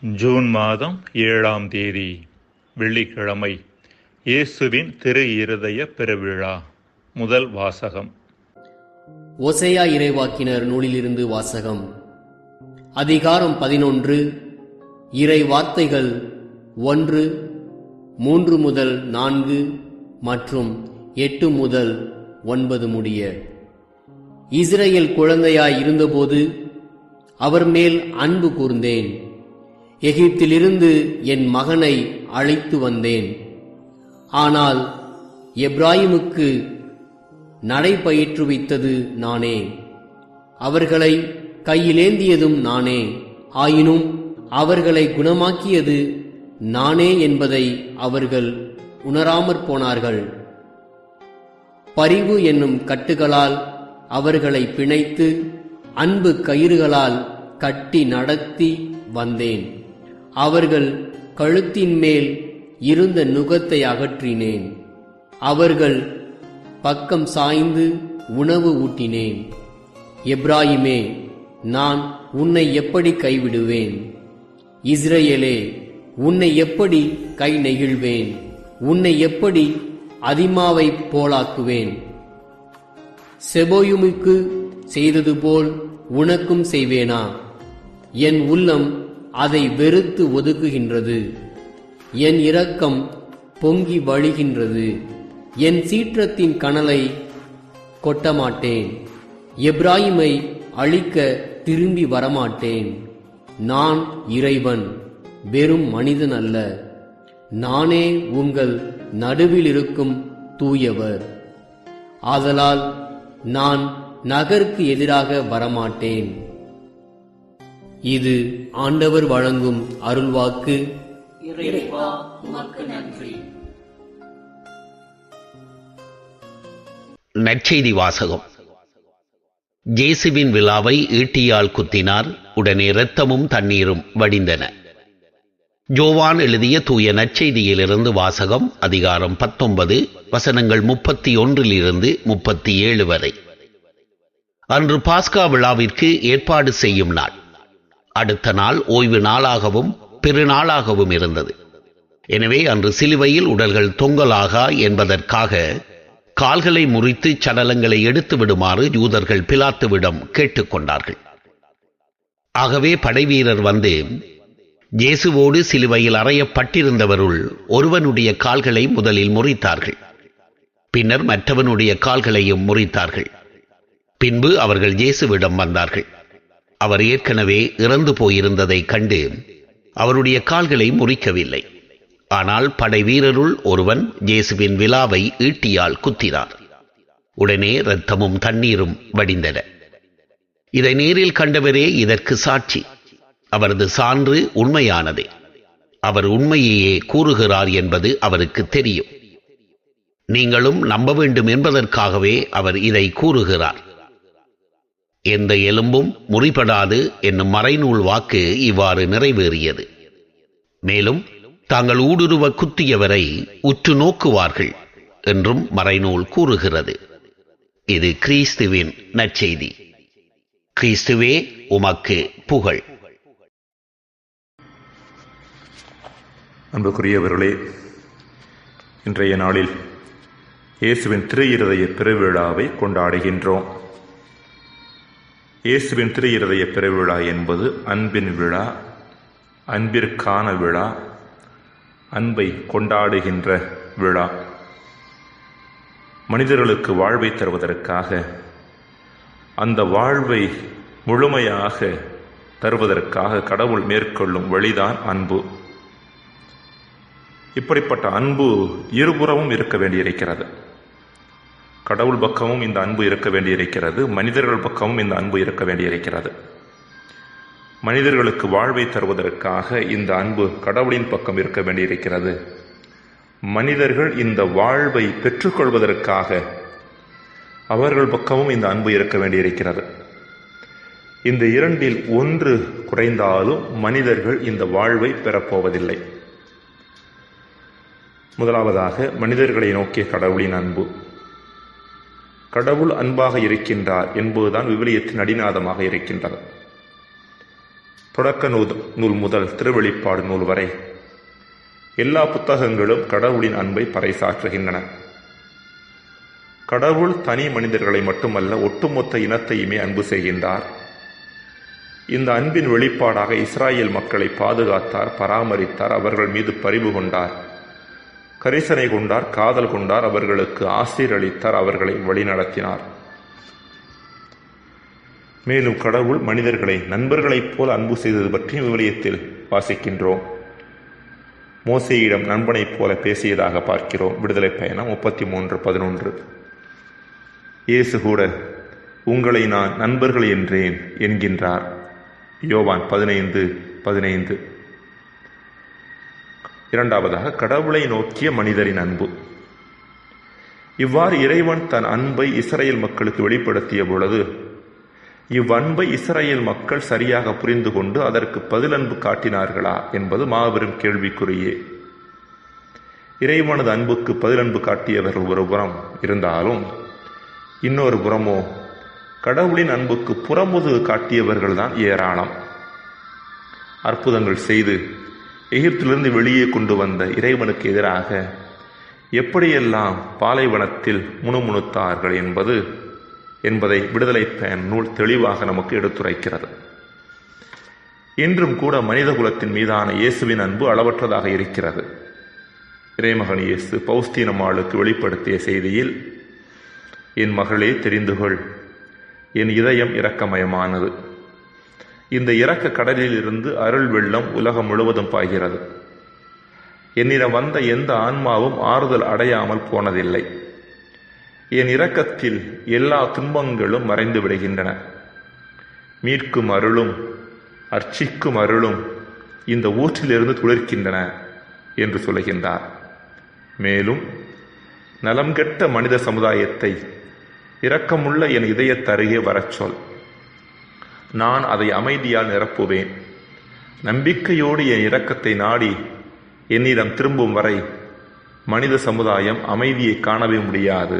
June மாதம் 7ஆம் தேதி வெள்ளிக்கிழமை. இயேசுவின் திரு இருதய பெருவிழா. முதல் வாசகம். ஓசேயா இறைவாக்கினர் நூலிலிருந்து வாசகம். அதிகாரம் 11. இறை வார்த்தைகள் 1, 3 முதல் 4 மற்றும் 8 முதல் 9 முடிய. இஸ்ரவேல் குழந்தையாய் இருந்தபோது அவர் மேல் அன்பு கூர்ந்தேன். எகிப்திலிருந்து என் மகனை அழைத்து வந்தேன். ஆனால் எப்ராயிமுக்கு நடைபயிற்றுவித்தது நானே, அவர்களை கையிலேந்தியதும் நானே. ஆயினும் அவர்களை குணமாக்கியது நானே என்பதை அவர்கள் உணராமற் போனார்கள். பரிவு என்னும் கட்டுகளால் அவர்களை பிணைத்து அன்பு கயிறுகளால் கட்டி நடத்தி வந்தேன். அவர்கள் கழுத்தின் மேல் இருந்த நுகத்தை அகற்றினேன். அவர்கள் பக்கம் சாய்ந்து உணவு ஊட்டினேன். எப்ராயிமே, நான் உன்னை எப்படி கைவிடுவேன்? இஸ்ரவேலே, உன்னை எப்படி கை நெகிழ்வேன்? உன்னை எப்படி அதிமாவை போலாக்குவேன்? செபோயுமுக்கு செய்தது போல் உனக்கும் செய்வேனா? என் உள்ளம் அதை வெறுத்து ஒதுக்குகின்றது. என் இரக்கம் பொங்கி வழிகின்றது. என் சீற்றத்தின் கனலை கொட்டமாட்டேன். எப்ராயிமை அழிக்க திரும்பி வரமாட்டேன். நான் இறைவன், வெறும் மனிதன் அல்ல. நானே உங்கள் நடுவில் இருக்கும் தூயவர். ஆதலால் நான் நகருக்கு எதிராக வரமாட்டேன். இது ஆண்டவர் வழங்கும் அருள்வாக்கு. இறைவா, உமக்கு நன்றி. நற்செய்தி வாசகம். இயேசுவின் விலாவை ஈட்டியால் குத்தினார். உடனே இரத்தமும் தண்ணீரும் வடிந்தன. யோவான் எழுதிய தூய நற்செய்தியிலிருந்து வாசகம். அதிகாரம் 19, வசனங்கள் 31 - 37 வரை. அன்று பாஸ்கா விழாவிற்கு ஏற்பாடு செய்யும் நாள். அடுத்த நாள் ஓய்வு நாளாகவும் பெருநாளாகவும் இருந்தது. எனவே அன்று சிலுவையில் உடல்கள் தொங்கலாகா என்பதற்காக கால்களை முறித்து சடலங்களை எடுத்து விடுமாறு யூதர்கள் பிலாத்துவிடம் கேட்டுக்கொண்டார்கள். ஆகவே படைவீரர் வந்து இயேசுவோடு சிலுவையில் அறையப்பட்டிருந்தவருள் ஒருவனுடைய கால்களை முதலில் முறித்தார்கள். பின்னர் மற்றவனுடைய கால்களையும் முறித்தார்கள். பின்பு அவர்கள் இயேசுவிடம் வந்தார்கள். அவர் ஏற்கனவே இறந்து போயிருந்ததை கண்டு அவருடைய கால்களை முறிக்கவில்லை. ஆனால் படை வீரருள் ஒருவன் இயேசுவின் விலாவை ஈட்டியால் குத்தினார். உடனே இரத்தமும் தண்ணீரும் வடிந்தன. இதை நேரில் கண்டவரே இதற்கு சாட்சி. அவரது சான்று உண்மையானதே. அவர் உண்மையையே கூறுகிறார் என்பது அவருக்கு தெரியும். நீங்களும் நம்ப வேண்டும் என்பதற்காகவே அவர் இதை கூறுகிறார். எந்த எலும்பும் முறிபடாது என்னும் மறைநூல் வாக்கு இவ்வாறு நிறைவேறியது. மேலும் தாங்கள் ஊடுருவ குத்தியவரை உற்று நோக்குவார்கள் என்றும் மறைநூல் கூறுகிறது. இது கிறிஸ்துவின் நற்செய்தி. கிறிஸ்துவே, உமக்கு புகழ். அன்புக்குரியவர்களே, இன்றைய நாளில் இயேசுவின் திரு இருதய பெருவிழாவை கொண்டாடுகின்றோம். இயேசுவின் திரு இருதய பெருவிழா என்பது அன்பின் விழா, அன்பிற்கான விழா, அன்பை கொண்டாடுகின்ற விழா. மனிதர்களுக்கு வாழ்வை தருவதற்காக, அந்த வாழ்வை முழுமையாக தருவதற்காக கடவுள் மேற்கொள்ளும் வழிதான் அன்பு. இப்படிப்பட்ட அன்பு இருபுறமும் இருக்க வேண்டியிருக்கிறது. கடவுள் பக்கமும் இந்த அன்பு இருக்க வேண்டியிருக்கிறது, மனிதர்கள் பக்கமும் இந்த அன்பு இருக்க வேண்டியிருக்கிறது. மனிதர்களுக்கு வாழ்வை தருவதற்காக இந்த அன்பு கடவுளின் பக்கம் இருக்க வேண்டியிருக்கிறது. மனிதர்கள் இந்த வாழ்வை பெற்றுக்கொள்வதற்காக அவர்கள் பக்கமும் இந்த அன்பு இருக்க வேண்டியிருக்கிறது. இந்த இரண்டில் ஒன்று குறைந்தாலும் மனிதர்கள் இந்த வாழ்வை பெறப்போவதில்லை. முதலாவதாக மனிதர்களை நோக்கிய கடவுளின் அன்பு. கடவுள் அன்பாக இருக்கின்றார் என்பதுதான் விவிலியத்தின் அடிநாதமாக இருக்கின்றது. தொடக்க நூல் முதல் திருவெளிப்பாடு நூல் வரை எல்லா புத்தகங்களும் கடவுளின் அன்பை பறைசாற்றுகின்றன. கடவுள் தனி மனிதர்களை மட்டுமல்ல ஒட்டுமொத்த இனத்தையுமே அன்பு செய்கின்றார். இந்த அன்பின் வெளிப்பாடாக இஸ்ராயேல் மக்களை பாதுகாத்தார், பராமரித்தார், அவர்கள் மீது பரிவு கொண்டார், கரிசனை கொண்டார், காதல் கொண்டார், அவர்களுக்கு ஆசீரளித்தார், அவர்களை வழிநடத்தினார். மேலும் கடவுள் மனிதர்களை நண்பர்களைப் போல அன்பு செய்தது பற்றி விவிலியத்தில் வாசிக்கின்றோம். மோசேயிடம் நண்பனைப் போல பேசியதாக பார்க்கிறோம். விடுதலை பயணம் 33:11. இயேசு கூட உங்களை நான் நண்பர்கள் என்றேன் என்கின்றார். யோவான் 15:15. இரண்டாவதாக கடவுளை நோக்கிய மனிதரின் அன்பு. இவ்வாறு இறைவன் தன் அன்பை இஸ்ரேல் மக்களுக்கு வெளிப்படுத்திய பொழுது இவ்வன்பை இஸ்ரேல் மக்கள் சரியாக புரிந்து கொண்டு அதற்கு பதிலன்பு காட்டினார்களா என்பது மாபெரும் கேள்விக்குறியே. இறைவனது அன்புக்கு பதிலன்பு காட்டியவர்கள் ஒரு புறம் இருந்தாலும் இன்னொரு புறமோ கடவுளின் அன்புக்கு புறமுது காட்டியவர்கள் தான் ஏராளம். அற்புதங்கள் செய்து எகிப்திலிருந்து வெளியே கொண்டு வந்த இறைவனுக்கு எதிராக எப்படியெல்லாம் பாலைவனத்தில் முணுமுணுத்தார்கள் என்பதை விடுதலை பயன் நூல் தெளிவாக நமக்கு எடுத்துரைக்கிறது. இன்றும் கூட மனித குலத்தின் மீதான இயேசுவின் அன்பு அளவற்றதாக இருக்கிறது. இறைமகன் இயேசு பௌஸ்தீனம்மாளுக்கு வெளிப்படுத்திய செய்தியில், என் மகளே தெரிந்துகொள், என் இதயம் இரக்கமயமானது. இந்த இரக்க கடலில் இருந்து அருள் வெள்ளம் உலகம் முழுவதும் பாய்கிறது. என்னிடம் வந்த எந்த ஆன்மாவும் ஆறுதல் அடையாமல் போனதில்லை. என் இரக்கத்தில் எல்லா துன்பங்களும் மறைந்து விடுகின்றன. மீட்கும் அருளும் அர்ச்சிக்கும் அருளும் இந்த ஊற்றிலிருந்து துளிர்க்கின்றன என்று சொல்லுகின்றார். மேலும் நலம் கெட்ட மனித சமுதாயத்தை இரக்கமுள்ள என் இதயத்தருகே வரச் சொல், நான் அதை அமைதியால் நிரப்புவேன். நம்பிக்கையோடு என் இரக்கத்தை நாடி என்னிடம் திரும்பும் வரை மனித சமுதாயம் அமைதியை காணவே முடியாது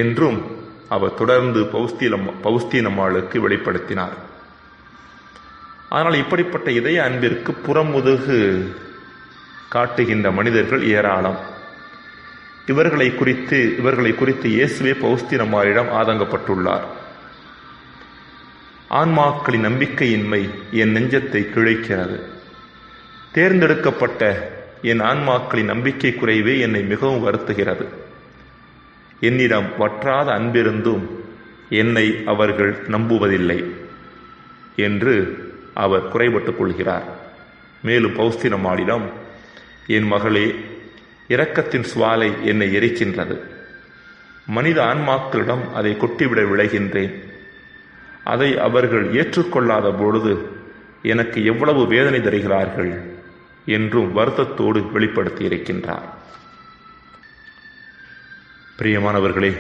என்றும் அவர் தொடர்ந்து பௌஸ்தீனம்மாளுக்கு வெளிப்படுத்தினார். ஆனால் இப்படிப்பட்ட இதய அன்பிற்கு புறமுதுகு காட்டுகின்ற மனிதர்கள் ஏராளம். இவர்களை குறித்து இயேசுவே பௌஸ்தீனம்மாளிடம் ஆதங்கப்பட்டுள்ளார். ஆன்மாக்களின் நம்பிக்கையின்மை என் நெஞ்சத்தை கிழிக்கிறது. தேர்ந்தெடுக்கப்பட்ட என் ஆன்மாக்களின் நம்பிக்கை குறைவே என்னை மிகவும் வருத்துகிறது. என்னிடம் வற்றாத அன்பிருந்தும் என்னை அவர்கள் நம்புவதில்லை என்று அவர் குறைபட்டுக் கொள்கிறார். மேலும் பௌஸ்தீனம்மாளிடம், என் மகளே, இரக்கத்தின் சுவாலை என்னை எரிக்கின்றது. மனித ஆன்மாக்களிடம் அதை கொட்டிவிட விளைகின்றேன். அதை அவர்கள் ஏற்றுக்கொள்ளாத பொழுது எனக்கு எவ்வளவு வேதனை தருகிறார்கள் என்றும் வருத்தத்தோடு வெளிப்படுத்தியிருக்கின்றார். பிரியமானவர்களே,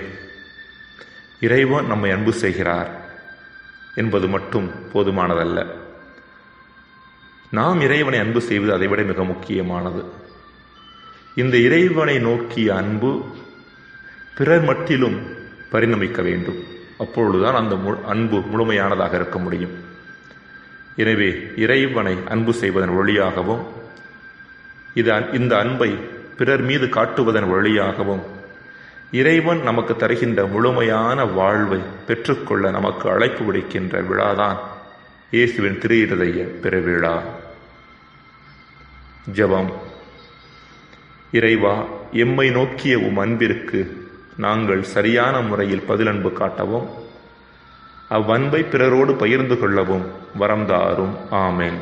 இறைவன் நம்மை அன்பு செய்கிறார் என்பது மட்டும் போதுமானதல்ல. நாம் இறைவனை அன்பு செய்வது அதைவிட மிக முக்கியமானது. இந்த இறைவனை நோக்கிய அன்பு பிறர் மட்டிலும் பரிணமிக்க வேண்டும். அப்பொழுதுதான் அந்த அன்பு முழுமையானதாக இருக்க முடியும். எனவே இறைவனை அன்பு செய்வதன் வழியாகவும் இந்த அன்பை பிறர் மீது காட்டுவதன் வழியாகவும் இறைவன் நமக்கு தருகின்ற முழுமையான வாழ்வை பெற்றுக்கொள்ள நமக்கு அழைப்பு விடுக்கின்ற விழாதான் இயேசுவின் திரு இருதய பெருவிழா. ஜெபம். இறைவா, எம்மை நோக்கிய உம் அன்பிற்கு நாங்கள் சரியான முறையில் பதிலன்பு காட்டவும் அவ்வன்பை பிறரோடு பகிர்ந்து கொள்ளவும் வரம் தாரும். ஆமென்.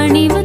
பணிவு